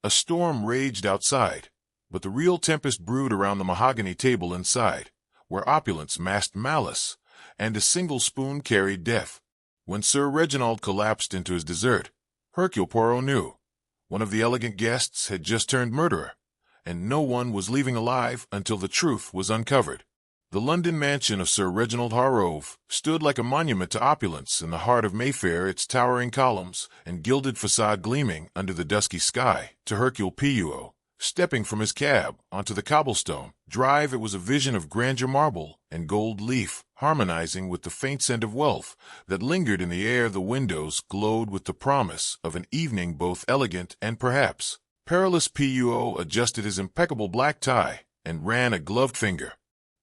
A storm raged outside, but the real tempest brewed around the mahogany table inside, where opulence masked malice, and a single spoon carried death. When Sir Reginald collapsed into his dessert, Hercule Poirot knew. One of the elegant guests had just turned murderer, and no one was leaving alive until the truth was uncovered. The London mansion of Sir Reginald Hargrove stood like a monument to opulence in the heart of Mayfair, its towering columns and gilded facade gleaming under the dusky sky. To Hercule Poirot, stepping from his cab onto the cobblestone drive, it was a vision of grandeur, marble and gold leaf, harmonizing with the faint scent of wealth that lingered in the air. The windows glowed with the promise of an evening both elegant and perhaps perilous. Poirot adjusted his impeccable black tie and ran a gloved finger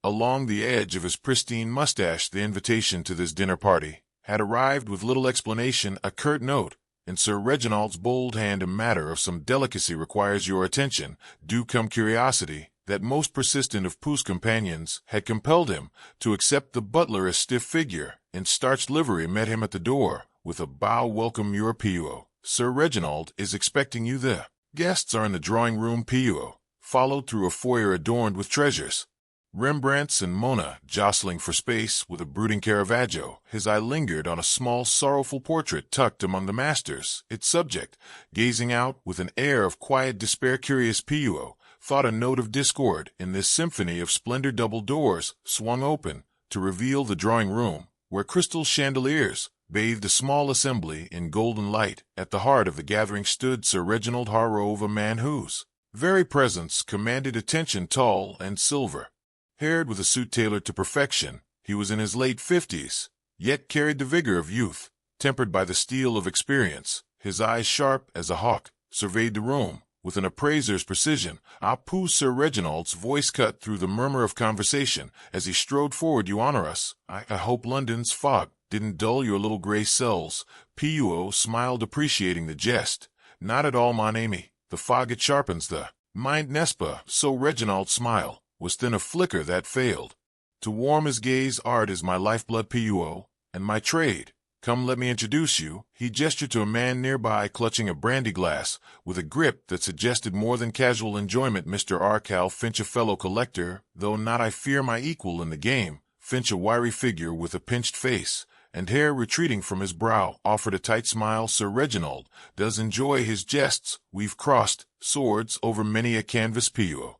along the edge of his pristine mustache. The invitation to this dinner party had arrived with little explanation, a curt note in Sir Reginald's bold hand. A matter of some delicacy requires your attention. Do come. Curiosity, that most persistent of Pooh's companions, had compelled him to accept the butler. A stiff figure in starched livery met him at the door with a bow. Welcome, your Poirot. Sir Reginald is expecting you. The guests are in the drawing-room. Poirot followed through a foyer adorned with treasures, Rembrandts and Mona jostling for space with a brooding Caravaggio. His eye lingered on a small, sorrowful portrait tucked among the masters, its subject gazing out with an air of quiet despair. Curious, Poirot thought, a note of discord in this symphony of splendor. Double doors swung open to reveal the drawing-room, where crystal chandeliers bathed a small assembly in golden light. At the heart of the gathering stood Sir Reginald Hargrove, a man whose very presence commanded attention. Tall and silver haired, with a suit tailored to perfection, he was in his late 50s, yet carried the vigor of youth, tempered by the steel of experience. His eyes, sharp as a hawk, surveyed the room with an appraiser's precision. Ah, Pooh! Sir Reginald's voice cut through the murmur of conversation as he strode forward. You honor us. I hope London's fog didn't dull your little gray cells. Poirot smiled, appreciating the jest. Not at all, mon ami. The fog, it sharpens the mind, n'est-ce pas? So Reginald's smile was then a flicker that failed to warm his gaze. Art is my lifeblood, Poirot, and my trade. Come, let me introduce you. He gestured to a man nearby clutching a brandy glass with a grip that suggested more than casual enjoyment. Mr. Hercule Finch, a fellow collector, though not, I fear, my equal in the game. Finch, a wiry figure with a pinched face and hair retreating from his brow, offered a tight smile. Sir Reginald does enjoy his jests. We've crossed swords over many a canvas. Poirot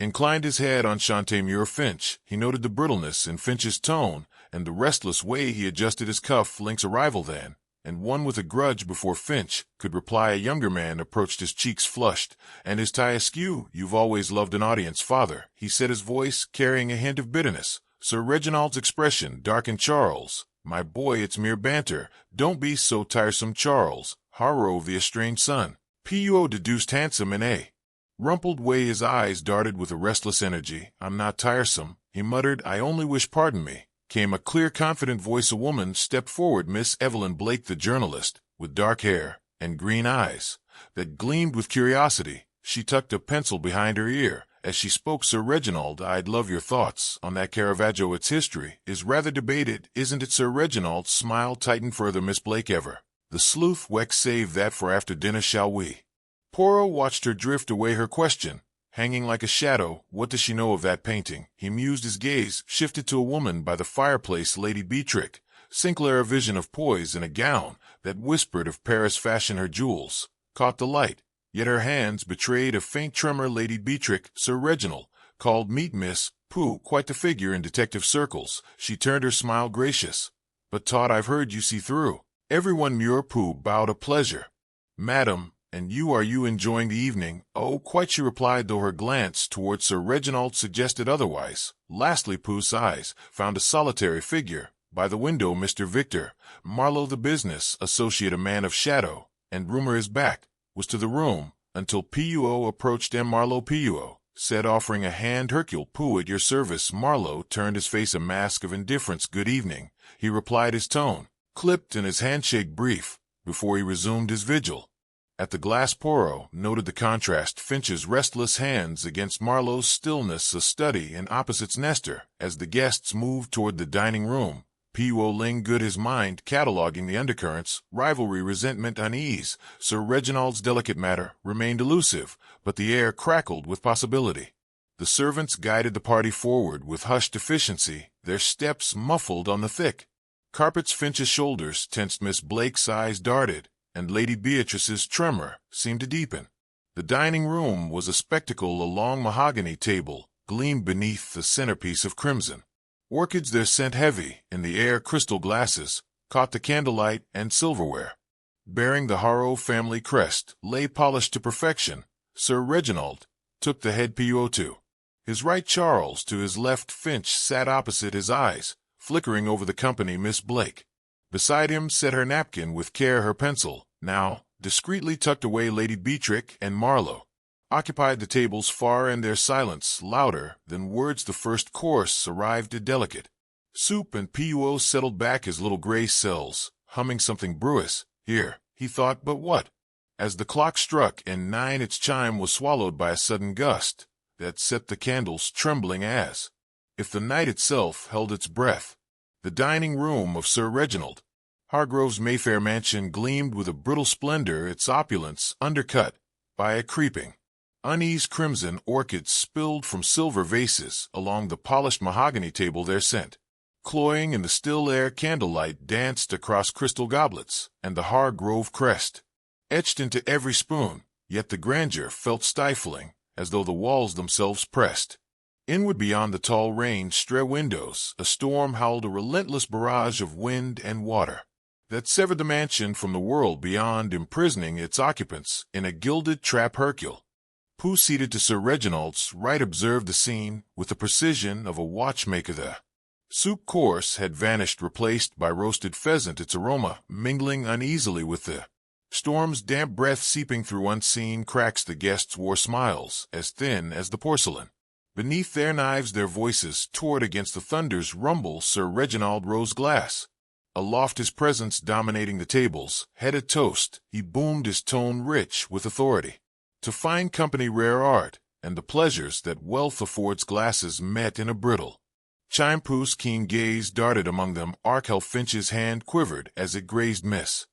inclined his head. Enchanté, Muir. Finch. He noted the brittleness in Finch's tone and the restless way he adjusted his cuff links. A rival, then, and one with a grudge. Before Finch could reply, a younger man approached, his cheeks flushed and his tie askew. You've always loved an audience, father, he said, his voice carrying a hint of bitterness. Sir Reginald's expression darkened. Charles, my boy, it's mere banter. Don't be so tiresome. Charles Hargrove, the estranged son. Poirot deduced, handsome in a rumpled way. His eyes darted with a restless energy. I'm not tiresome, he muttered. I only wish. Pardon me, came a clear, confident voice. A woman stepped forward. Miss Evelyn Blake, the journalist, with dark hair and green eyes that gleamed with curiosity. She tucked a pencil behind her ear as she spoke. Sir Reginald, I'd love your thoughts on that Caravaggio. Its history is rather debated, isn't it? Sir Reginald's smile tightened further. Miss Blake, ever the sleuth? Weck, save that for after dinner, shall we? Poirot watched her drift away, her question hanging like a shadow. What does she know of that painting? He mused. His gaze shifted to a woman by the fireplace. Lady Beatrix Sinclair, a vision of poise in a gown that whispered of Paris fashion. Her jewels caught the light, yet her hands betrayed a faint tremor. Lady Beatrix, Sir Reginald called, meet Miss Pooh, quite the figure in detective circles. She turned, her smile gracious but taut. I've heard you see through everyone. Muir. Pooh bowed. A pleasure, madam. And you, are you enjoying the evening? Oh, quite, she replied, though her glance towards Sir Reginald suggested otherwise. Lastly, Pooh's eyes found a solitary figure by the window. Mr. Victor Marlowe, the business associate, a man of shadow and rumor. His back was to the room until Poirot approached. Marlowe, Poirot said, offering a hand. Hercule, Pooh, at your service. Marlowe turned, his face a mask of indifference. Good evening, he replied, his tone clipped and his handshake brief before he resumed his vigil. At the glass, Poirot noted the contrast. Finch's restless hands against Marlowe's stillness, a study in opposites. Nestor, as the guests moved toward the dining room, Puot lingered his mind, cataloging the undercurrents, rivalry, resentment, unease. Sir Reginald's delicate matter remained elusive, but the air crackled with possibility. The servants guided the party forward with hushed efficiency, their steps muffled on the thick carpets. Finch's shoulders tensed, Miss Blake's eyes darted, and Lady Beatrice's tremor seemed to deepen. The dining room was a spectacle. A long mahogany table gleamed beneath the centerpiece of crimson. Orchids, their scent heavy in the air, crystal glasses caught the candlelight, and silverware, bearing the Hargrove family crest, lay polished to perfection. Sir Reginald took the head. Puot to his right, Charles to his left. Finch sat opposite, his eyes flickering over the company. Miss Blake beside him set her napkin with care, her pencil now discreetly tucked away. Lady Beatrix and Marlowe occupied the tables far, and their silence louder than words. The first course arrived, a delicate soup, and Puot settled back, his little gray cells humming something brewous. Here, he thought, but what? As the clock struck 9, its chime was swallowed by a sudden gust that set the candles trembling as if the night itself held its breath. The dining room of Sir Reginald Hargrove's Mayfair mansion gleamed with a brittle splendor, its opulence undercut by a creeping unease. Crimson orchids spilled from silver vases along the polished mahogany table, their scent cloying in the still air. Candlelight danced across crystal goblets, and the Hargrove crest etched into every spoon, yet the grandeur felt stifling, as though the walls themselves pressed inward. Beyond the tall rain-strewn windows, a storm howled, a relentless barrage of wind and water that severed the mansion from the world beyond, imprisoning its occupants in a gilded trap. Hercule Poirot, seated to Sir Reginald's right, observed the scene with the precision of a watchmaker. The soup course had vanished, replaced by roasted pheasant, its aroma mingling uneasily with the storm's damp breath seeping through unseen cracks. The guests wore smiles as thin as the porcelain beneath their knives, their voices tore against the thunder's rumble. Sir Reginald rose, glass aloft, his presence dominating the tables. Head a toast, he boomed, his tone rich with authority. To fine company, rare art, and the pleasures that wealth affords. Glasses met in a brittle chime. Pu's keen gaze darted among them. Hercule Finch's hand quivered as it grazed Miss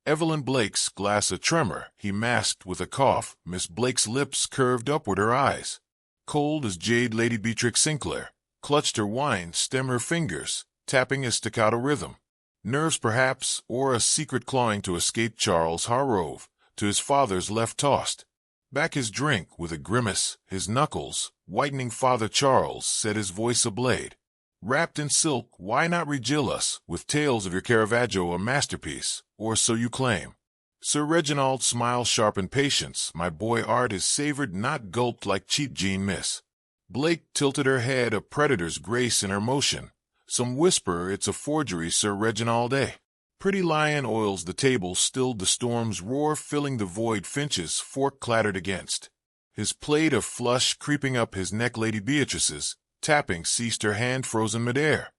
Evelyn Blake's glass, a tremor he masked with a cough. Miss Blake's lips curved upward, her eyes cold as jade. Lady Beatrix Sinclair clutched her wine stem, her fingers tapping a staccato rhythm. Nerves perhaps, or a secret clawing to escape. Charles Hargrove to his father's left tossed back his drink with a grimace, his knuckles whitening. Father Charles said, his voice a blade wrapped in silk, why not regale us with tales of your Caravaggio, a masterpiece, or so you claim? Sir Reginald's smile sharpened patience. My boy, art is savored, not gulped like cheap gin. Miss Blake tilted her head, a predator's grace in her motion. Some whisper it's a forgery. Sir Reginald, a pretty lion, oils the table, stilled the storm's roar, filling the void. Finch's fork clattered against his plate, a flush creeping up his neck. Lady Beatrice's tapping ceased, her hand frozen midair.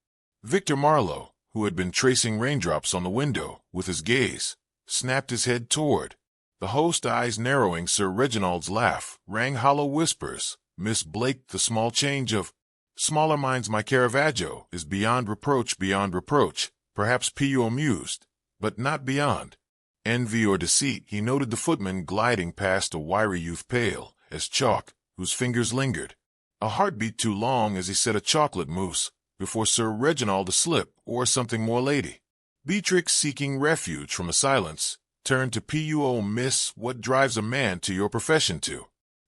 Victor Marlowe, who had been tracing raindrops on the window with his gaze, snapped his head toward the host, eyes narrowing. Sir Reginald's laugh rang hollow whispers. Miss Blake, the small change of smaller minds, my Caravaggio is beyond reproach, beyond reproach. Perhaps Puot mused, but not beyond envy or deceit. He noted the footman gliding past, a wiry youth pale as chalk, whose fingers lingered a heartbeat too long as he set a chocolate mousse before Sir Reginald, a slip or something more. Lady Beatrix, seeking refuge from a silence, turned to Puot. Miss, what drives a man to your profession to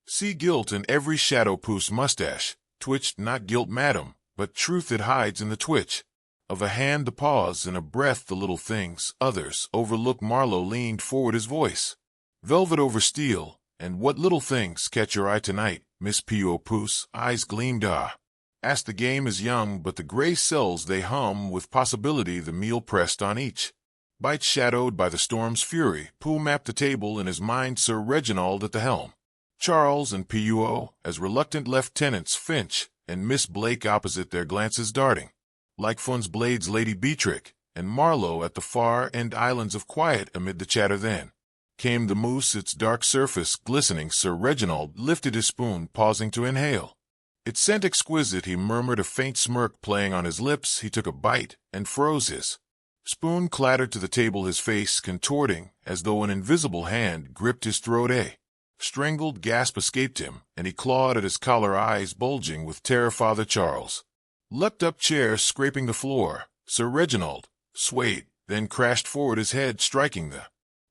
see guilt in every shadow? Pu's mustache twitched, not guilt, madam, but truth it hides in the twitch of a hand, the pause, and a breath, the little things others overlook. Marlowe leaned forward, his voice velvet over steel. And what little things catch your eye tonight, Miss Puot? Pu's eyes gleamed. The game is young, but the gray cells they hum with possibility. The meal pressed on each bite, shadowed by the storm's fury. Pooh mapped the table in his mind, Sir Reginald at the helm, Charles and Puot as reluctant lieutenants, Finch and Miss Blake opposite, their glances darting like Fun's blades. Lady Beatrix and Marlowe at the far end, islands of quiet amid the chatter. Then came the mousse, its dark surface glistening. Sir Reginald lifted his spoon, pausing to inhale. It scent exquisite, he murmured, a faint smirk playing on his lips. He took a bite and froze. His spoon clattered to the table, his face contorting as though an invisible hand gripped his throat. A strangled gasp escaped him, and he clawed at his collar, eyes bulging with terror. Father Charles leapt up, chair scraping the floor. Sir Reginald swayed, then crashed forward, his head striking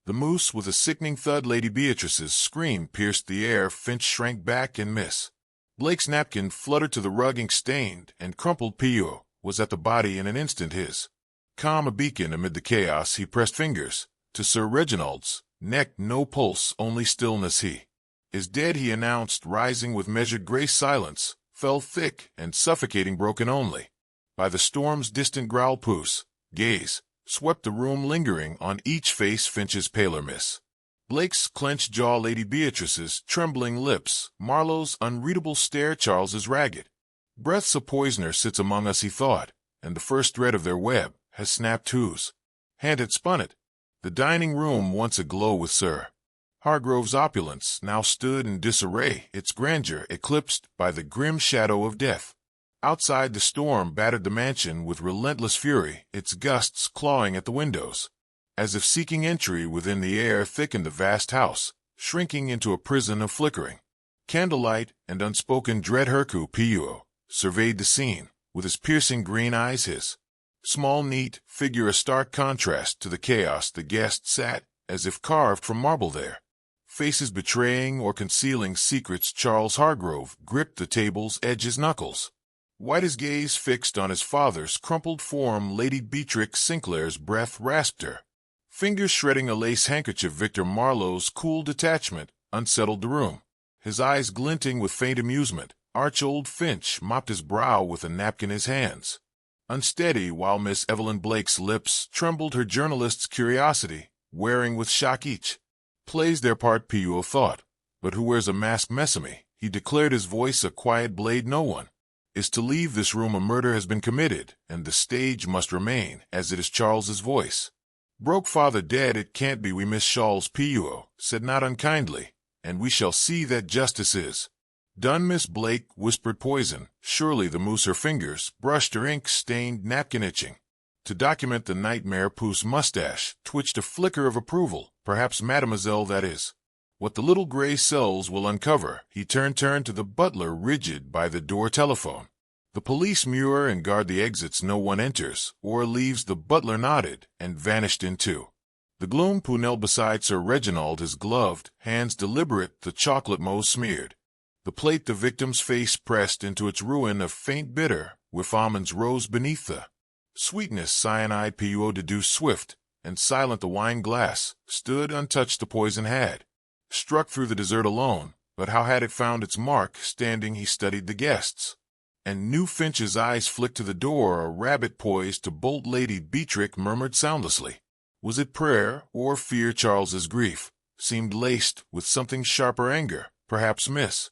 the mousse with a sickening thud. Lady Beatrice's scream pierced the air. Finch shrank back, and Miss Blake's napkin fluttered to the rug. Ink-stained and crumpled, Poirot was at the body in an instant, his calm a beacon amid the chaos. He pressed fingers to Sir Reginald's neck. No pulse, only stillness. He is dead, he announced, rising with measured grace. Silence fell thick and suffocating, broken only by the storm's distant growl. Puss gaze swept the room, lingering on each face. Finch's paler, Miss Blake's clenched jaw, Lady Beatrice's trembling lips, Marlowe's unreadable stare, Charles's ragged breaths. A poisoner sits among us, he thought, and the first thread of their web has snapped. Whose hand had spun it? The dining room, once aglow with Sir Hargrove's opulence, now stood in disarray, its grandeur eclipsed by the grim shadow of death. Outside, the storm battered the mansion with relentless fury, its gusts clawing at the windows. As if seeking entry within, the air thickened the vast house, shrinking into a prison of flickering candlelight and unspoken dread. Hercule Poirot surveyed the scene with his piercing green eyes, his small, neat figure a stark contrast to the chaos. The guests sat as if carved from marble, their faces betraying or concealing secrets. Charles Hargrove gripped the table's edge, his knuckles white, his gaze fixed on his father's crumpled form. Lady Beatrix Sinclair's breath rasped, her fingers shredding a lace handkerchief. Victor Marlowe's cool detachment unsettled the room, his eyes glinting with faint amusement. Arch old Finch mopped his brow with a napkin, his hands unsteady, while Miss Evelyn Blake's lips trembled, her journalist's curiosity wearing with shock. Each plays their part, Poirot thought, but who wears a mask? Messamy, he declared, his voice a quiet blade. No one is to leave this room. A murder has been committed, and the stage must remain as it is. Charles's voice broke. Father dead? It can't be. We miss shawls, Poirot said, not unkindly, and we shall see that justice is done. Miss Blake whispered, poison. Surely the mousse. Her fingers brushed her ink-stained napkin, itching to document the nightmare. Puss's mustache twitched a flicker of approval. Perhaps, mademoiselle, that is what the Little Grey Cells will uncover. He turned to the butler, rigid by the door. Telephone the police, mure and guard the exits. No one enters or leaves. The butler nodded and vanished into the gloom. Pooh knelt beside Sir Reginald, his gloved hands deliberate, the chocolate mousse smeared the plate, the victim's face pressed into its ruin. A faint bitter with almonds rose beneath the sweetness. Cyanide, Poirot deduced, swift and silent. The wine glass stood untouched. The poison had struck through the dessert alone, but how had it found its mark? Standing, he studied the guests, and knew. Finch's eyes flicked to the door, a rabbit poised to bolt. Lady Beatrix murmured soundlessly. Was it prayer or fear? Charles's grief seemed laced with something sharper, anger, perhaps. Miss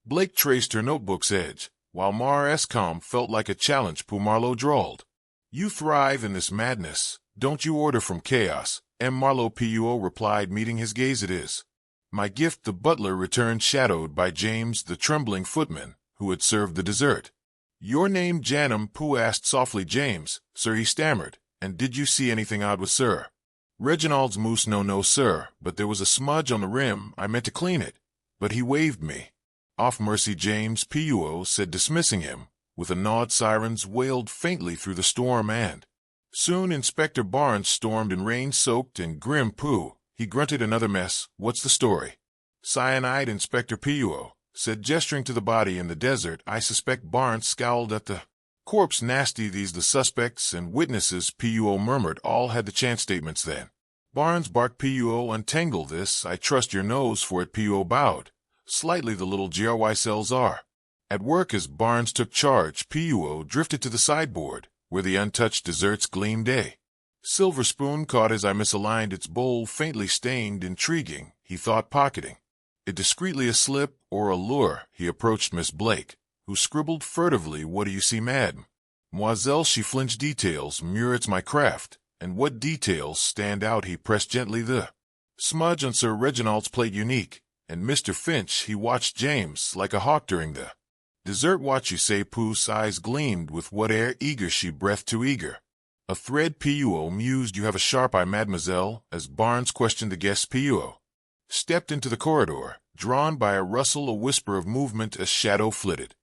Blake traced her notebook's edge, while Mar's calm felt like a challenge. Marlowe drawled, "You thrive in this madness, don't you? Order from chaos." Marlowe, Poirot replied, meeting his gaze. It is my gift. The butler returned, shadowed by James, the trembling footman, who had served the dessert. Your name, Janum? Pooh asked softly. James, sir, he stammered. And did you see anything odd with Sir Reginald's mousse? No, sir, but there was a smudge on the rim. I meant to clean it, but he waved me off. Mercy, James, Poirot said, dismissing him with a nod. Sirens wailed faintly through the storm, and soon Inspector Barnes stormed in, rain-soaked and grim. Pooh, he grunted, another mess. What's the story? Cyanide, Inspector Poirot said, gesturing to the body in the desert. I suspect. Barnes scowled at the corpse. Nasty. These the suspects and witnesses, Poirot murmured. All had the chance statements then. Barnes barked. Poirot, untangle this. I trust your nose for it. Poirot bowed slightly. The Little Grey Cells are at work. As Barnes took charge, Poirot drifted to the sideboard, where the untouched desserts gleamed. A silver spoon caught his eye, misaligned, its bowl faintly stained. Intriguing, he thought, pocketing it discreetly. A slip or a lure. He approached Miss Blake, who scribbled furtively. What do you see, madam? Mademoiselle, she flinched. Details, mure, it's my craft. And what details stand out? He pressed gently the smudge on Sir Reginald's plate, unique. And Mr. Finch, he watched James like a hawk during the Dessert watch you say. Puss's eyes gleamed with what air eager she breath too eager. A thread Puo mused. You have a sharp eye, mademoiselle, as Barnes questioned the guest. Puo stepped into the corridor, drawn by a rustle, a whisper of movement as shadow flitted.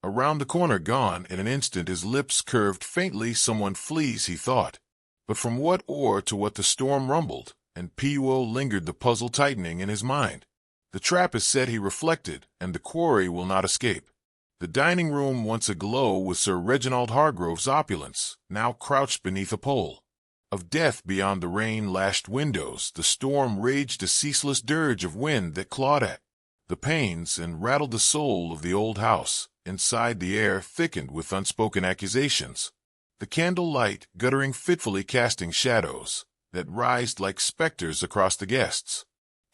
Around the corner, gone in an instant, his lips curved faintly. Someone flees, he thought. But from what or to what the storm rumbled, and Puo lingered, the puzzle tightening in his mind. The trap is set, he reflected, and the quarry will not escape. The dining room, once aglow with Sir Reginald Hargrove's opulence, now crouched beneath a pole of death. Beyond the rain-lashed windows, the storm raged, a ceaseless dirge of wind that clawed at the panes and rattled the soul of the old house. Inside, the air thickened with unspoken accusations. The candle light guttering fitfully, casting shadows that writhed like specters across the guests.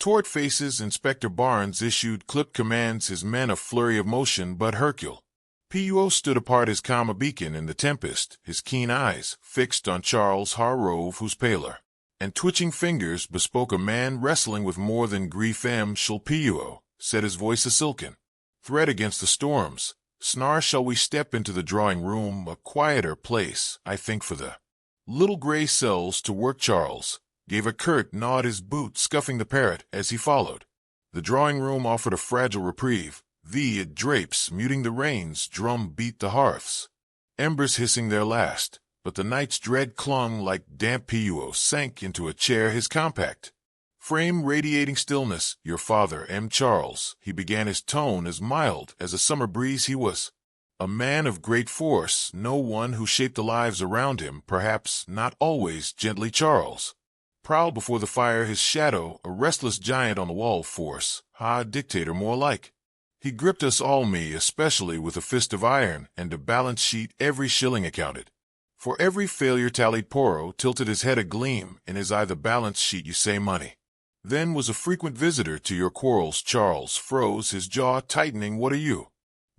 Toward faces, Inspector Barnes issued clipped commands, his men a flurry of motion, but Hercule Poirot stood apart, his calm a beacon in the tempest, his keen eyes fixed on Charles Hargrove, whose paler and twitching fingers bespoke a man wrestling with more than grief. Shall Poirot said, his voice a silken thread against the storms. Snar, shall we step into the drawing room, a quieter place, I think, for the Little Grey Cells to work? Charles gave a curt nod, his boot scuffing the parrot as he followed. The drawing room offered a fragile reprieve. The drapes muting the rain's drum beat the hearths, embers hissing their last, but the night's dread clung like damp. Puo sank into a chair, his compact frame radiating stillness. Your father, Charles, he began, his tone as mild as a summer breeze. He was a man of great force, no one who shaped the lives around him, perhaps not always gently. Charles prowled before the fire, his shadow a restless giant on the wall. Force, dictator more like. He gripped us all, me especially, with a fist of iron and a balance sheet. Every shilling accounted. For every failure tallied. Poirot tilted his head, a gleam in his eye. The balance sheet, you say? Money then was a frequent visitor to your quarrels. Charles froze, his jaw tightening. What are you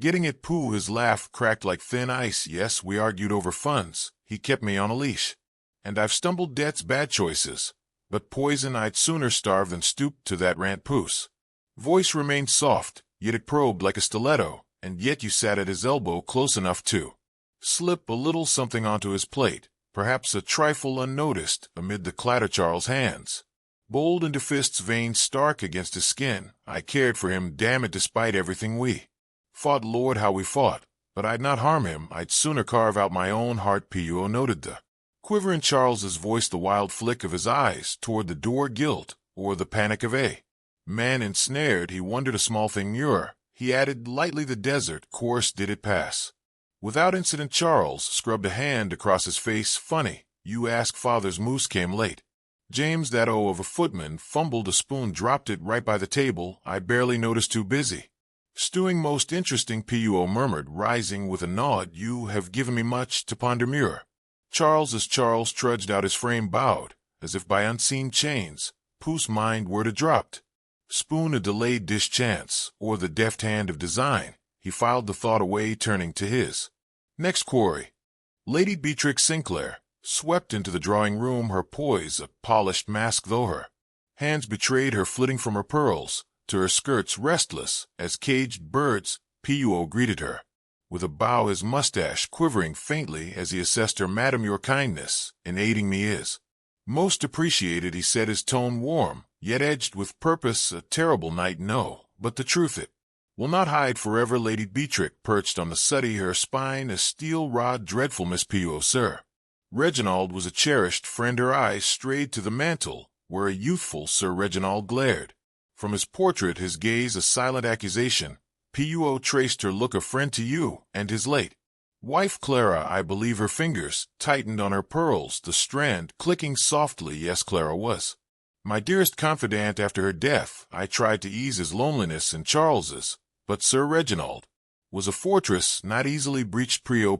getting at, Pooh? His laugh cracked like thin ice. Yes, we argued over funds. He kept me on a leash. And I've stumbled debts, bad choices. But poison, I'd sooner starve than stoop to that rant. Pooh's voice remained soft, yet it probed like a stiletto. And yet you sat at his elbow, close enough to slip a little something onto his plate, perhaps a trifle unnoticed amid the clatter. Charles' hands bold into fists, veins stark against his skin. I cared for him, damn it, despite everything we fought. Lord, how we fought! But I'd not harm him, I'd sooner carve out my own heart. Puo noted the quiver in Charles's voice, the wild flick of his eyes toward the door. Guilt, or the panic of a man ensnared? He wondered. A small thing nearer, he added lightly. The desert course, did it pass without incident? Charles scrubbed a hand across his face. Funny, you ask. Father's mousse came late. James, that O of a footman, fumbled a spoon, dropped it right by the table. I barely noticed, too busy stewing. Most interesting, Puo murmured, rising with a nod. You have given me much to ponder. Muir. Charles, as Charles trudged out, his frame bowed, as if by unseen chains. Pooh's mind were to dropped. Spoon, a delayed dish chance, or the deft hand of design. He filed the thought away, turning to his next quarry. Lady Beatrix Sinclair swept into the drawing room, her poise a polished mask, though her hands betrayed her, flitting from her pearls to her skirts, restless as caged birds. Puo greeted her with a bow, his mustache quivering faintly as he assessed her. Madam, your kindness in aiding me is most appreciated, he said, his tone warm, yet edged with purpose. A terrible night, no, but the truth it will not hide forever. Lady Beatrix perched on the settee, her spine a steel rod. Dreadful Miss Puo, Sir Reginald was a cherished friend. Her eyes strayed to the mantel, where a youthful Sir Reginald glared. From his portrait, his gaze a silent accusation. Puo traced her look. A friend to you and his late wife, Clara, I believe. Her fingers tightened on her pearls, the strand clicking softly. Yes, Clara was my dearest confidant. After her death, I tried to ease his loneliness and Charles's, but Sir Reginald was a fortress not easily breached. Puo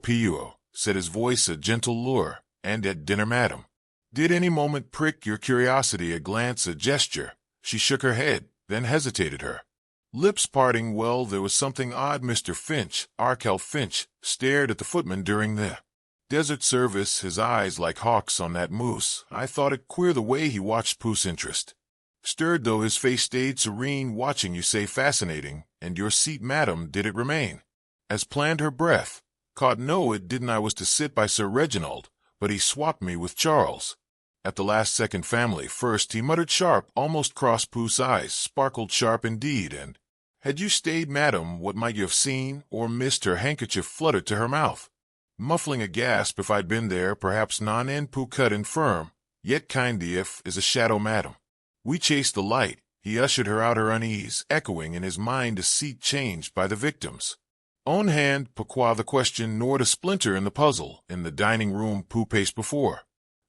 said, his voice a gentle lure. And at dinner, madam, did any moment prick your curiosity? A glance, a gesture. She shook her head, then hesitated, her lips parting. Well, there was something odd. Mr. Finch, Hercule Finch, stared at the footman during the desert service, his eyes like hawks on that mousse. I thought it queer the way he watched. Pooh's interest stirred, though his face stayed serene. Watching, you say? Fascinating. And your seat, madam, did it remain As planned her breath. Caught no it didn't I was to sit by Sir Reginald, but he swapped me with Charles. At the last second family first he muttered sharp, almost cross. Pooh's eyes sparkled sharp indeed, and, "Had you stayed, madam, what might you have seen, or missed?" Her handkerchief fluttered to her mouth. Muffling a gasp, "If I'd been there, perhaps non in." Pooh cut in firm, yet kind. "If is a shadow, madam." We chased the light. He ushered her out, her unease echoing in his mind, a seat changed by the victim's own hand. Pourquoi the question gnawed a splinter in the puzzle. In the dining room Pooh paced before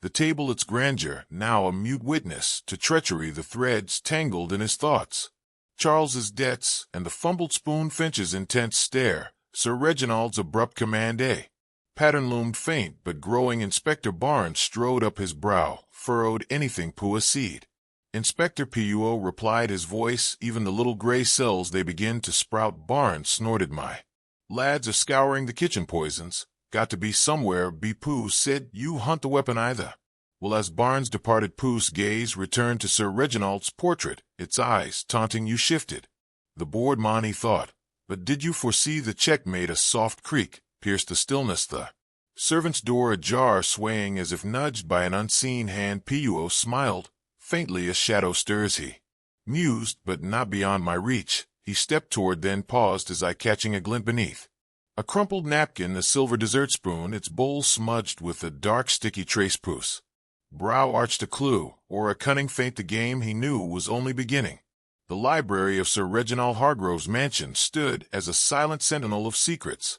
the table, its grandeur now a mute witness to treachery, the threads tangled in his thoughts. Charles's debts and the fumbled spoon, Finch's intense stare, Sir Reginald's abrupt command. A pattern loomed faint but growing. Inspector Barnes strode up, his brow furrowed. "Anything, Pooh, a seed." Inspector Poirot replied, his voice even the little gray cells they begin to sprout. Barnes snorted, "My lads are scouring the kitchen. Poisons got to be somewhere." Pooh said, "You hunt the weapon either." Well, as Barnes departed, Pooh's gaze returned to Sir Reginald's portrait, its eyes taunting. "You shifted the board, mon," he thought, "but did you foresee the check?" Made a soft creak pierced the stillness, the servant's door ajar, swaying as if nudged by an unseen hand. Poirot smiled faintly, a shadow stirs. He mused, but not beyond my reach. He stepped toward, then paused, his eye catching a glint beneath a crumpled napkin, a silver dessert spoon, its bowl smudged with a dark sticky trace. Pooh's brow arched, a clue, or a cunning feint. The game he knew was only beginning. The library of Sir Reginald Hargrove's mansion stood as a silent sentinel of secrets,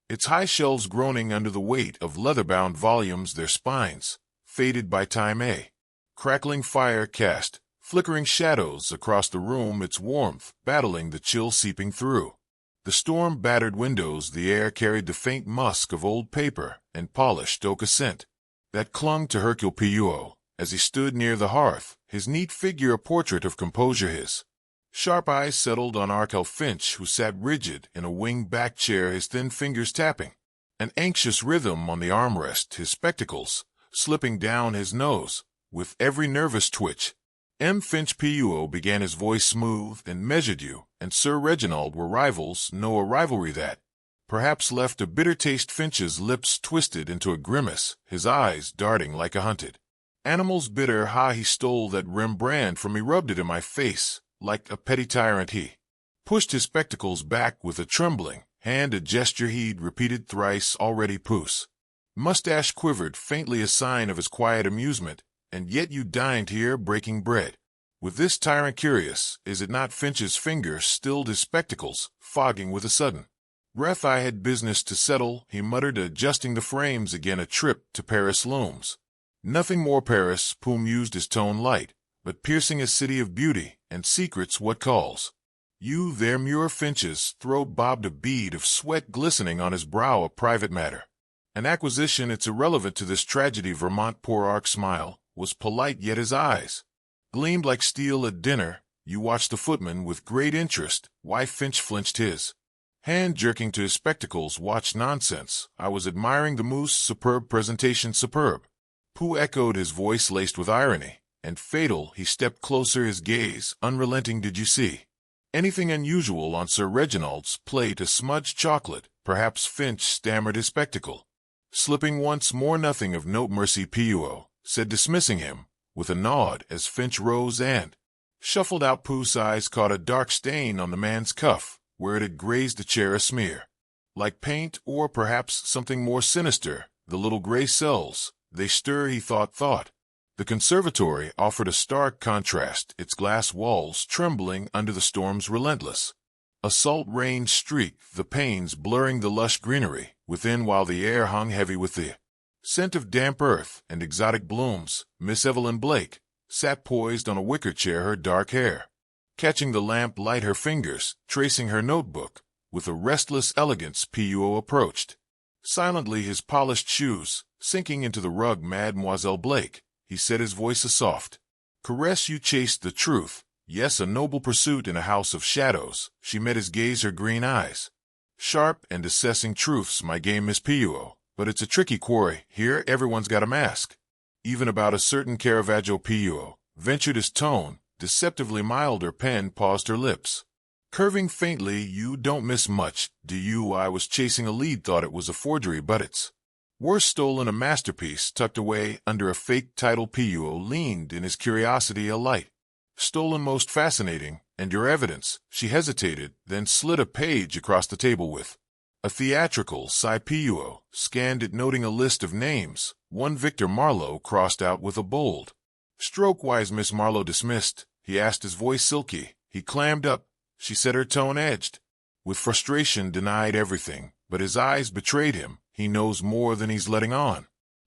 its high shelves groaning under the weight of leather-bound volumes, their spines faded by time. A crackling fire cast flickering shadows across the room, its warmth battling the chill seeping through the storm-battered windows. The air carried the faint musk of old paper and polished oak, a scent that clung to Hercule Poirot as he stood near the hearth, his neat figure a portrait of composure. His sharp eyes settled on Hercule Finch, who sat rigid in a wing-back chair, his thin fingers tapping an anxious rhythm on the armrest, his spectacles slipping down his nose with every nervous twitch. Finch." Poirot began, his voice smooth and measured. "You and Sir Reginald were rivals, no, a rivalry that perhaps left a bitter taste." Finch's lips twisted into a grimace, his eyes darting like a hunted animal's. "Bitter, ha! He stole that Rembrandt from me, rubbed it in my face like a petty tyrant." He pushed his spectacles back with a trembling hand, a gesture he'd repeated thrice already. Pooh's mustache quivered faintly, a sign of his quiet amusement. "And yet you dined here, breaking bread with this tyrant. Curious, is it not?" Finch's finger stilled his spectacles, fogging with a sudden breath. "I had business to settle," he muttered, adjusting the frames again. "A trip to Paris looms nothing more." Paris, Pooh mused, his tone light but piercing, a city of beauty and secrets. "What calls you there?" Muir Finch's throat bobbed, a bead of sweat glistening on his brow. "A private matter, an acquisition. It's irrelevant to this tragedy." Vermont Poirot smile was polite, yet his eyes gleamed like steel. "At dinner you watched the footman with great interest." Why? Finch flinched, his hand jerking to his spectacles. "Watch? Nonsense. I was admiring the mousse. Superb presentation." "Superb," Pooh echoed, his voice laced with irony and fatal. He stepped closer, his gaze unrelenting. "Did you see anything unusual on Sir Reginald's plate?" "A smudged chocolate, perhaps." Finch stammered, his spectacle slipping once more. "Nothing of note, mercy," Poirot said, dismissing him with a nod as Finch rose and shuffled out. Pooh's eyes caught a dark stain on the man's cuff where it had grazed the chair, a smear like paint, or perhaps something more sinister. The little gray cells, they stir, he thought. The conservatory offered a stark contrast, its glass walls trembling under the storm's relentless assault. Rain streaked the panes, blurring the lush greenery within, while the air hung heavy with the scent of damp earth and exotic blooms. Miss Evelyn Blake sat poised on a wicker chair, her dark hair catching the lamp light, her fingers tracing her notebook with a restless elegance. Poirot approached silently, his polished shoes sinking into the rug. "Mademoiselle Blake," he said, his voice a soft caress, "you chased the truth. Yes, a noble pursuit in a house of shadows." She met his gaze, her green eyes sharp and assessing. "Truth's my game, Miss Poirot, but it's a tricky quarry. Here everyone's got a mask, even about a certain Caravaggio." Poirot ventured, his tone deceptively mild. Her pen paused, her lips Curving faintly, you don't miss much, do you? I was chasing a lead, thought it was a forgery, but it's worse, stolen, a masterpiece tucked away under a fake title. Puo leaned in his curiosity alight. Stolen, most fascinating, and your evidence? She hesitated, then slid a page across the table with a theatrical sigh. Puo scanned it, noting a list of names, one Victor Marlowe crossed out with a bold stroke. Why is Miss Marlowe dismissed? He asked, his voice silky. He clammed up. She said, her tone edged with frustration, denied everything, but his eyes betrayed him. He knows more than he's letting on.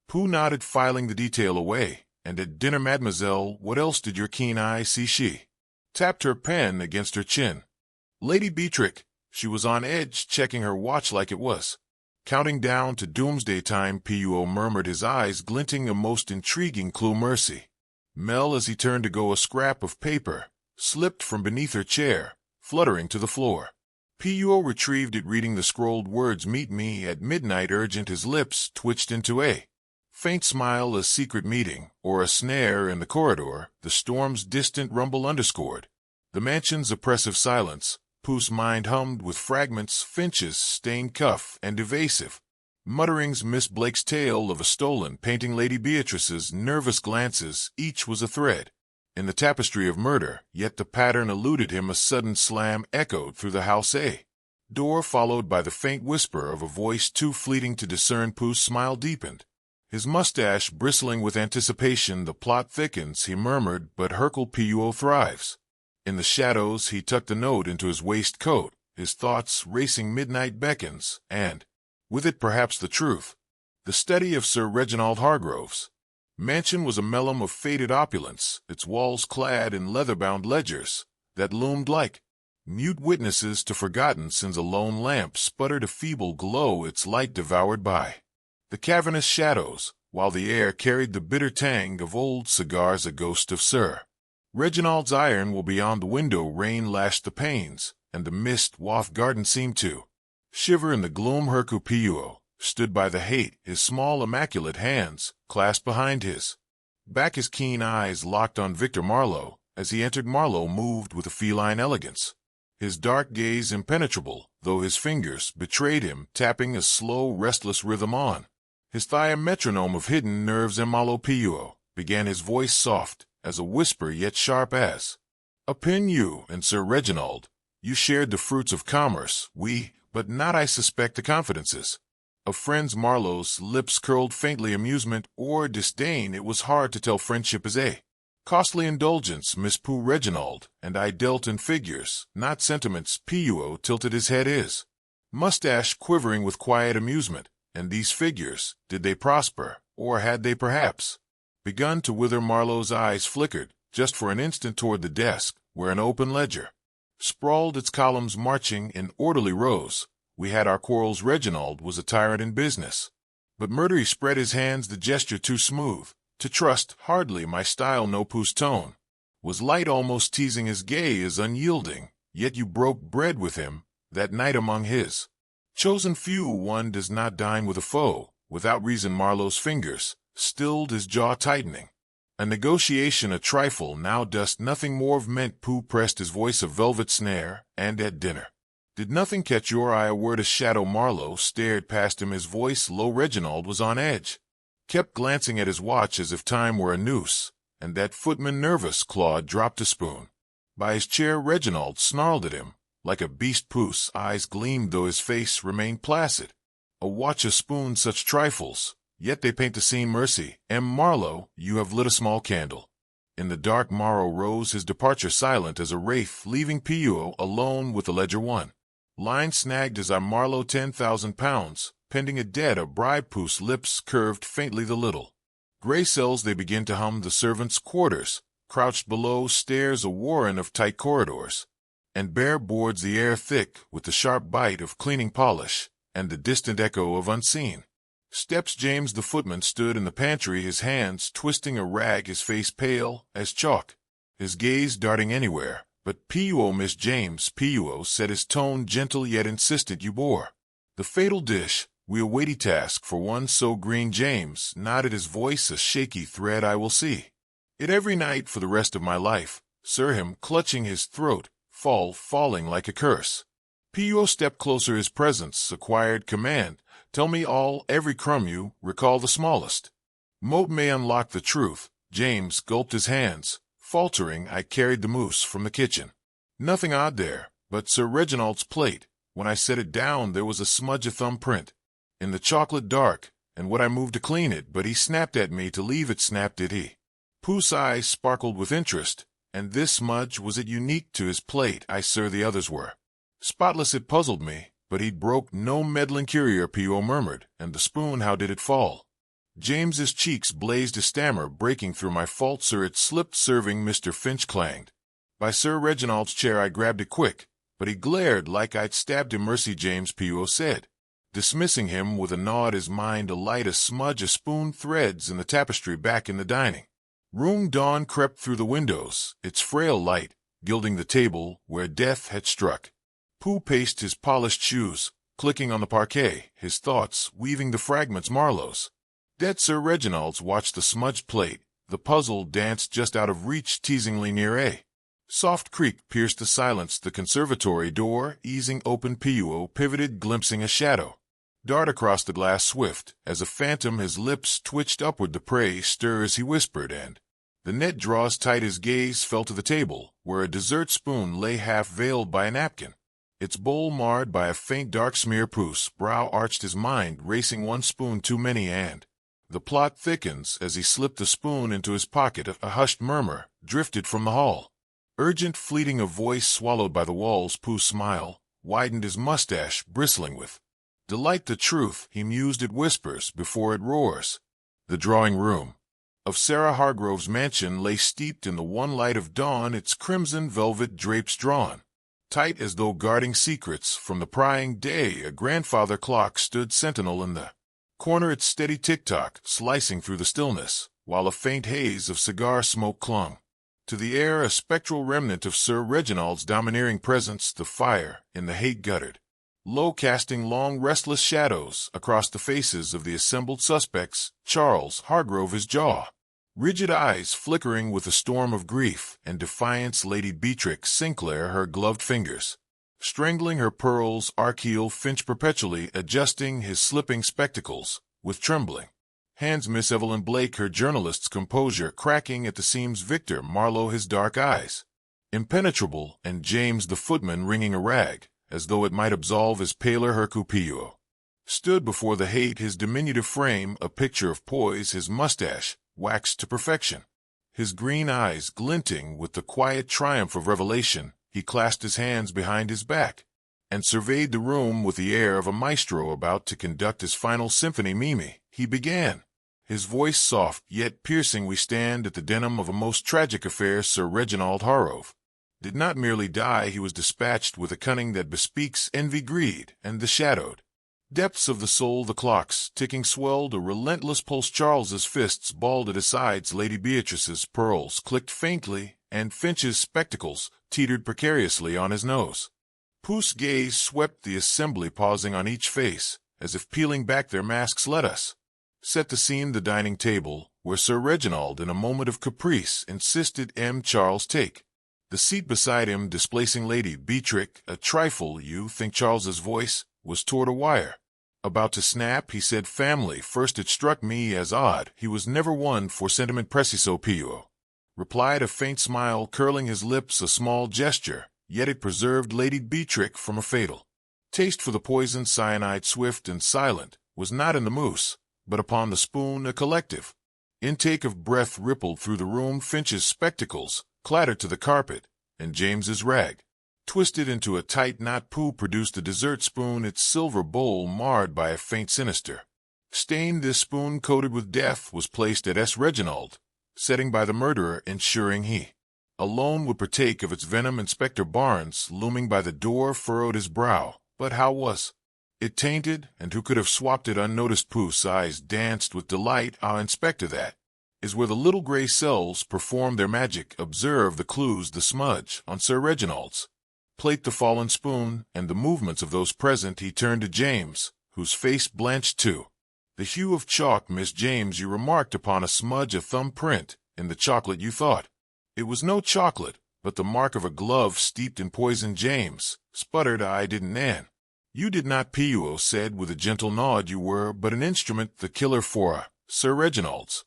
Pooh nodded, filing the detail away. And at dinner, mademoiselle, what else did your keen eye see? She tapped her pen against her chin. Lady Beatrix. She was on edge, checking her watch like it was counting down to doomsday time. Puo murmured, his eyes glinting, a most intriguing clue. Mercy. Mel, as he turned to go, a scrap of paper slipped from beneath her chair, fluttering to the floor. Puo retrieved it, reading the scrolled words, meet me at midnight, urgent. His lips twitched into a faint smile, a secret meeting, or a snare in the corridor, the storm's distant rumble underscored the mansion's oppressive silence. Pooh's mind hummed with fragments, Finch's stained cuff, and evasive mutterings, Miss Blake's tale of a stolen painting, Lady Beatrice's nervous glances. Each was a thread in the tapestry of murder, yet the pattern eluded him. A sudden slam echoed through the house, a door, followed by the faint whisper of a voice too fleeting to discern. Pooh's smile deepened, his mustache bristling with anticipation. The plot thickens, he murmured, but Hercule Poirot thrives in the shadows. He tucked the note into his waistcoat, his thoughts racing. Midnight beckons, and with it perhaps the truth. The study of Sir Reginald Hargrove's mansion was a mellum of faded opulence, its walls clad in leather-bound ledgers that loomed like mute witnesses to forgotten sins. A lone lamp sputtered a feeble glow, its light devoured by the cavernous shadows, while the air carried the bitter tang of old cigars. A ghost of Sir Reginald's iron will beyond the window. Rain lashed the panes, and the mist-waft garden seemed to shiver in the gloom. Hercule Poirot stood by the hate, his small immaculate hands clasped behind his back, his keen eyes locked on Victor Marlowe. As he entered, Marlowe moved with a feline elegance, his dark gaze impenetrable, though his fingers betrayed him, tapping a slow, restless rhythm on his thigh, a metronome of hidden nerves. Marlowe. Poirot began, his voice soft as a whisper, yet sharp as a pin. You and Sir Reginald, you shared the fruits of commerce, but not, I suspect, the confidences of friends. Marlowe's lips curled faintly, amusement or disdain. It was hard to tell. Friendship is a costly indulgence, Miss Pooh. Reginald and I dealt in figures, not sentiments. Poirot tilted his head, his mustache quivering with quiet amusement. And these figures, did they prosper, or had they perhaps begun to wither? Marlowe's eyes flickered, just for an instant, toward the desk, where an open ledger sprawled, its columns marching in orderly rows. We had our quarrels. Reginald was a tyrant in business, but murder. He spread his hands, the gesture too smooth to trust. Hardly my style. No. Pooh's tone was light, almost teasing, his gaze unyielding. Yet you broke bread with him that night among his chosen few. One does not dine with a foe without reason. Marlowe's fingers stilled, his jaw tightening. A negotiation, a trifle, now dost nothing more of meant. Pooh pressed, his voice a velvet snare. And at dinner, did nothing catch your eye? A word, a shadow. Marlowe stared past him, his voice low. Reginald was on edge, kept glancing at his watch as if time were a noose. And that footman, nervous, Claude dropped a spoon by his chair. Reginald snarled at him like a beast. Pooh's eyes gleamed, though his face remained placid. A watch, a spoon, such trifles, yet they paint the scene. Mercy. Marlowe, you have lit a small candle. In the dark, Morrow rose, his departure silent as a wraith, leaving Poirot alone with the ledger. One line snagged as I. Marlowe, £10,000, pending a debt, a bribe. Pooh's lips curved faintly. The Little Grey Cells, they begin to hum. The servants' quarters, crouched below stairs, a warren of tight corridors and bare boards, the air thick with the sharp bite of cleaning polish and the distant echo of unseen steps. James the footman stood in the pantry, his hands twisting a rag, his face pale as chalk, his gaze darting anywhere but Poirot. Miss James. Poirot said, his tone gentle yet insistent, you bore the fatal dish. We a weighty task for one so green. James nodded, his voice a shaky thread. I will see it every night for the rest of my life, sir. Him clutching his throat, falling like a curse. Poirot stepped closer. His presence acquired command. Tell me all, every crumb you recall the smallest. Moat may unlock the truth. James gulped his hands. Faltering, I carried the mousse from the kitchen. Nothing odd there, but Sir Reginald's plate. When I set it down, there was a smudge of thumbprint in the chocolate dark, and what I moved to clean it, but he snapped at me to leave it. Snapped, did he? Pooh's eyes sparkled with interest. And this smudge, was it unique to his plate? I, sir, the others were spotless. It puzzled me, but he'd broke no meddling courier. Poirot murmured. And the spoon, how did it fall? James's cheeks blazed. A stammer breaking through. My fault, sir, it slipped. Serving Mr. Finch clanged by Sir Reginald's chair. I grabbed it quick, but he glared like I'd stabbed him. Mercy, James, Poirot said, dismissing him with a nod, his mind alight. A smudge, a spoon, threads in the tapestry back in the dining room. Dawn crept through the windows, its frail light gilding the table where death had struck. Pooh paced his polished shoes, clicking on the parquet, his thoughts weaving the fragments. Marlowe's dead. Sir Reginald's watched the smudged plate. The puzzle danced just out of reach, teasingly near. A soft creak pierced the silence. The conservatory door, easing open. Poirot pivoted, glimpsing a shadow dart across the glass. Swift as a phantom, his lips twitched upward. The prey stirs, he whispered, and the net draws tight. His gaze fell to the table, where a dessert spoon lay half veiled by a napkin, its bowl marred by a faint dark smear. Pooh's brow arched, his mind racing. One spoon too many, and the plot thickens as he slipped the spoon into his pocket. A hushed murmur drifted from the hall. Urgent, fleeting, a voice swallowed by the walls. Pooh's smile widened, his mustache bristling with delight. The truth, he mused, it whispers before it roars. The drawing room of Sarah Hargrove's mansion lay steeped in the one light of dawn, its crimson velvet drapes drawn tight as though guarding secrets from the prying day. A grandfather clock stood sentinel in the corner, its steady tick-tock slicing through the stillness, while a faint haze of cigar smoke clung to the air, a spectral remnant of Sir Reginald's domineering presence. The fire in the Hate guttered low, casting long restless shadows across the faces of the assembled suspects. Charles Hargrove, his jaw rigid, eyes flickering with a storm of grief and defiance. Lady Beatrix Sinclair, her gloved fingers strangling her pearls. Hercule Finch perpetually adjusting his slipping spectacles with trembling hands. Miss Evelyn Blake, her journalist's composure cracking at the seams. Victor Marlowe, his dark eyes impenetrable, and James the footman, wringing a rag as though it might absolve his paler. Hercule Poirot stood before the Hate, his diminutive frame a picture of poise, his mustache waxed to perfection, his green eyes glinting with the quiet triumph of revelation. He clasped his hands behind his back and surveyed the room with the air of a maestro about to conduct his final symphony. Mimi, he began, his voice soft yet piercing. We stand at the denim of a most tragic affair. Sir Reginald Hargrove did not merely die, he was dispatched with a cunning that bespeaks envy, greed, and the shadowed depths of the soul. The clocks ticking swelled a relentless pulse. Charles's fists balled at his sides. Lady Beatrice's pearls clicked faintly, and Finch's spectacles teetered precariously on his nose. Pooh's gaze swept the assembly, pausing on each face, as if peeling back their masks. Let us set the scene. The dining table, where Sir Reginald, in a moment of caprice, insisted Charles take the seat beside him, displacing Lady Beatrix a trifle. You think? Charles's voice was toward a wire about to snap. He said, family first. It struck me as odd. He was never one for sentiment. Preciso, Poirot replied, a faint smile curling his lips, a small gesture, yet it preserved Lady Beatrix from a fatal taste for the poison. Cyanide, swift and silent, was not in the mousse, but upon the spoon. A collective intake of breath rippled through the room. Finch's spectacles clattered to the carpet, and James's rag twisted into a tight knot. Pooh produced a dessert spoon, its silver bowl marred by a faint sinister stain. This spoon, coated with death, was placed at S. Reginald, setting by the murderer, ensuring he alone would partake of its venom. Inspector Barnes, looming by the door, furrowed his brow. But how was it tainted, and who could have swapped it unnoticed? Pooh's eyes danced with delight. Ah, Inspector, that is where the little gray cells perform their magic. Observe the clues, the smudge on Sir Reginald's plate, the fallen spoon, and the movements of those present. He turned to James, whose face blanched too. The hue of chalk. Miss James, you remarked upon a smudge of thumbprint in the chocolate. You thought it was no chocolate, but the mark of a glove steeped in poison. James sputtered. I didn't, Nan. You did not, Poirot said with a gentle nod. You were but an instrument, the killer for Sir Reginald's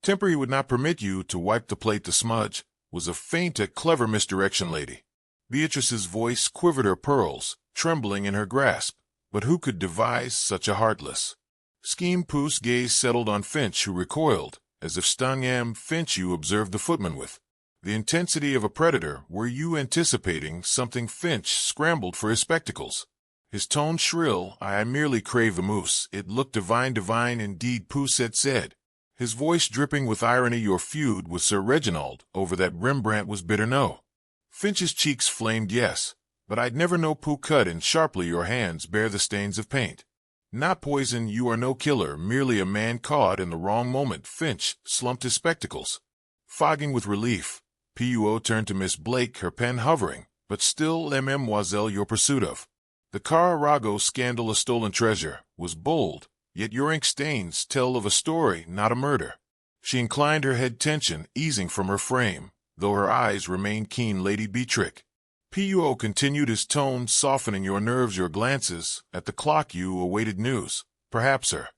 temper. He would not permit you to wipe the plate. The smudge was a feint, a clever misdirection, lady. Beatrice's voice quivered, her pearls trembling in her grasp. But who could devise such a heartless scheme? Pooh's gaze settled on Finch, who recoiled, as if stung. Finch, you observed the footman with the intensity of a predator. Were you anticipating something? Finch scrambled for his spectacles, his tone shrill. I merely crave the mousse. It looked divine. Divine indeed, Pooh said, his voice dripping with irony. Your feud with Sir Reginald over that Rembrandt was bitter. No. Finch's cheeks flamed. Yes, but I'd never know. Pooh cut in sharply. Your hands bear the stains of paint. Not poison. You are no killer, merely a man caught in the wrong moment. Finch slumped his spectacles, fogging with relief. Poirot turned to Miss Blake, her pen hovering, but still. Mademoiselle, your pursuit of the Car-Arago scandal, a stolen treasure, was bold, yet your ink stains tell of a story, not a murder. She inclined her head, tension easing from her frame, though her eyes remained keen. Lady Beatrix, Poirot continued, his tone softening, your nerves, your glances at the clock. You awaited news. Perhaps her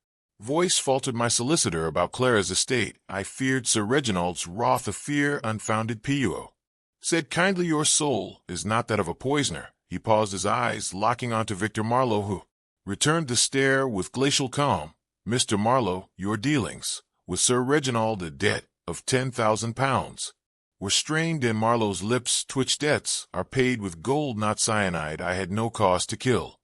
voice faltered. My solicitor about Clara's estate. I feared Sir Reginald's wrath. A fear unfounded, Poirot said kindly. Your soul is not that of a poisoner. He paused, his eyes locking onto Victor Marlowe, who returned the stare with glacial calm. Mr. Marlowe, your dealings with Sir Reginald, a debt of £10,000, were strained, and Marlowe's lips twitched. Debts are paid with gold, not cyanide. I had no cause to kill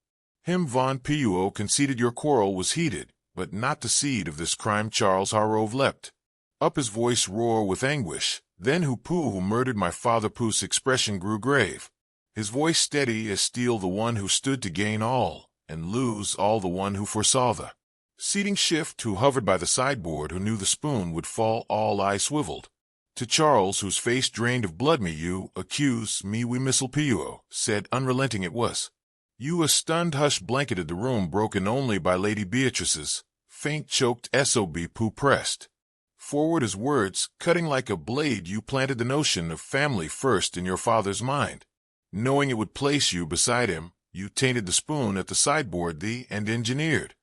him. Von Poirot conceded. Your quarrel was heated, but not the seed of this crime. Charles Hargrove leapt up, his voice roar with anguish. Then who murdered my father? Pooh's expression grew grave, his voice steady as steel. The one who stood to gain all and lose all, the one who foresaw the seating shift, who hovered by the sideboard, who knew the spoon would fall. All eyes swiveled to Charles, whose face drained of blood. Me, you accuse me? We missile, Poirot said unrelenting. It was you. A stunned hush blanketed the room, broken only by Lady Beatrice's faint choked sob. Pooh pressed forward, his words cutting like a blade. You planted the notion of family first in your father's mind, knowing it would place you beside him. You tainted the spoon at the sideboard and engineered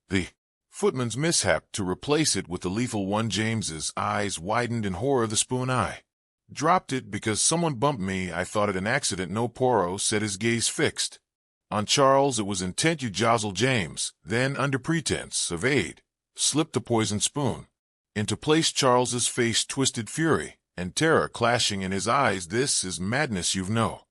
the footman's mishap to replace it with the lethal one. James's eyes widened in horror. The spoon, I dropped it because someone bumped me. I thought it an accident. No, Poirot said, his gaze fixed on Charles. It was intent. You jostled James, then under pretense of aid slipped the poisoned spoon into place. Charles's face twisted, fury and terror clashing in his eyes. This is madness. You've no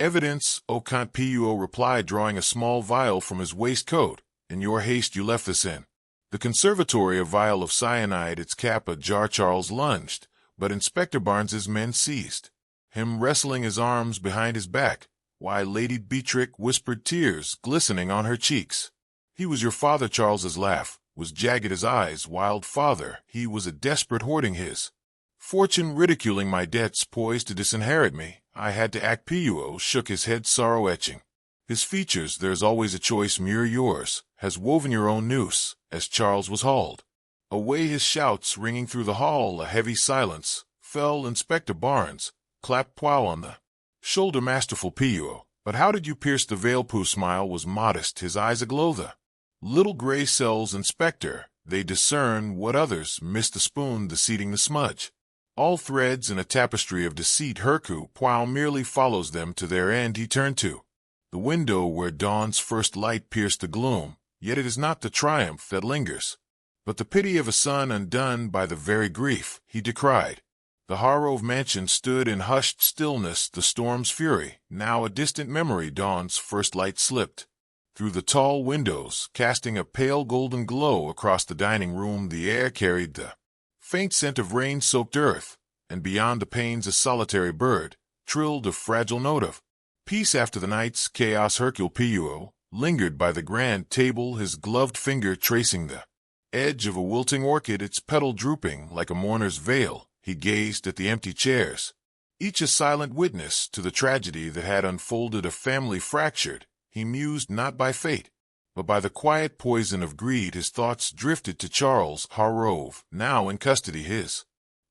evidence, au Count, Poirot replied, drawing a small vial from his waistcoat. In your haste you left this in the conservatory. A vial of cyanide, its cap ajar. Charles lunged, but Inspector Barnes's men seized him, wrestling his arms behind his back, while Lady Beatrix whispered, tears glistening on her cheeks. He was your father. Charles's laugh was jagged, his eyes wild. Father, he was a desperate, hoarding his fortune, ridiculing my debts, poised to disinherit me. I had to act. Poirot shook his head, sorrow etching his features. There's always a choice. Muir, yours has woven your own noose. As Charles was hauled away, his shouts ringing through the hall, a heavy silence fell. Inspector Barnes clapped Poirot on the shoulder. Masterful, Poirot. But how did you pierce the veil? Pooh's smile was modest, his eyes aglow. The little gray cells, Inspector, they discern what others miss. The spoon, the seating, the smudge, all threads in a tapestry of deceit. Hercule Poirot merely follows them to their end. He turned to the window where dawn's first light pierced the gloom. Yet it is not the triumph that lingers, but the pity of a son undone by the very grief he decried. The Hargrove mansion stood in hushed stillness, the storm's fury now a distant memory. Dawn's first light slipped through the tall windows, casting a pale golden glow across the dining room. The air carried the faint scent of rain-soaked earth, and beyond the panes a solitary bird trilled a fragile note of peace after the night's chaos. Hercule Poirot lingered by the grand table, his gloved finger tracing the edge of a wilting orchid, its petal drooping like a mourner's veil. He gazed at the empty chairs, each a silent witness to the tragedy that had unfolded. A family fractured, he mused, not by fate, but by the quiet poison of greed. His thoughts drifted to Charles Hargrove, now in custody, his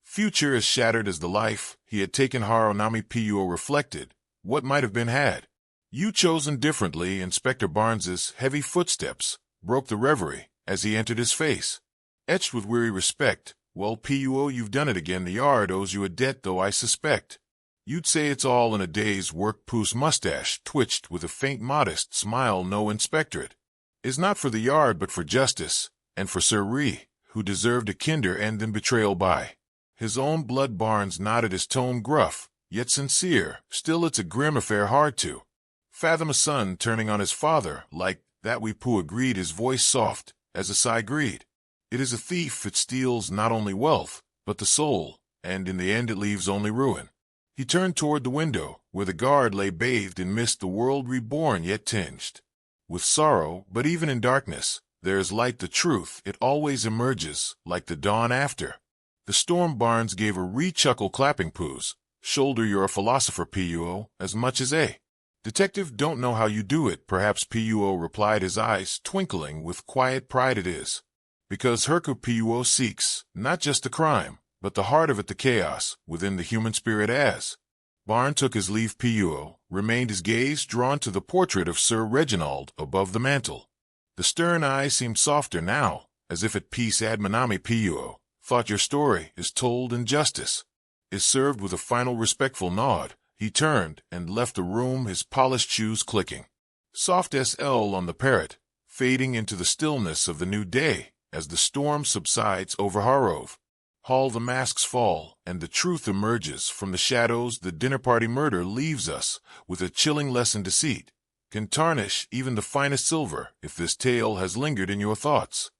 Future as shattered as the life he had taken. Haronami Puo reflected. What might have been had you chosen differently? Inspector Barnes's heavy footsteps broke the reverie as he entered his face, etched with weary respect. Well, Puo, you've done it again. The yard owes you a debt, though I suspect you'd say it's all in a day's work. Pooh's mustache twitched with a faint modest smile. No, inspectorate is not for the yard, but for justice, and for Sir Re, who deserved a kinder end than betrayal by his own blood. Barnes nodded, his tone gruff, yet sincere. Still, it's a grim affair, hard to fathom a son turning on his father like that. Pooh agreed, his voice soft as a sigh. Greed, it is a thief. It steals not only wealth, but the soul, and in the end it leaves only ruin. He turned toward the window, where the guard lay bathed in mist, the world reborn yet tinged with sorrow. But even in darkness, there is light. The truth, it always emerges, like the dawn after the storm. Barnes gave a chuckle, clapping Pooh's shoulder. You're a philosopher, Puo, as much as a detective. Don't know how you do it. Perhaps, Puo replied, his eyes twinkling with quiet pride. It is because Hercule Poirot seeks not just the crime, but the heart of it, the chaos within the human spirit. As Barnes took his leave, Puo remained, his gaze drawn to the portrait of Sir Reginald above the mantel. The stern eyes seemed softer now, as if at peace. Admonami, Puo thought, your story is told and justice is served. With a final respectful nod, he turned and left the room, his polished shoes clicking soft SL on the parrot, fading into the stillness of the new day. As the storm subsides over Hargrove Hall, the masks fall, and the truth emerges from the shadows. The dinner party murder leaves us with a chilling lesson. Deceit can tarnish even the finest silver. If this tale has lingered in your thoughts,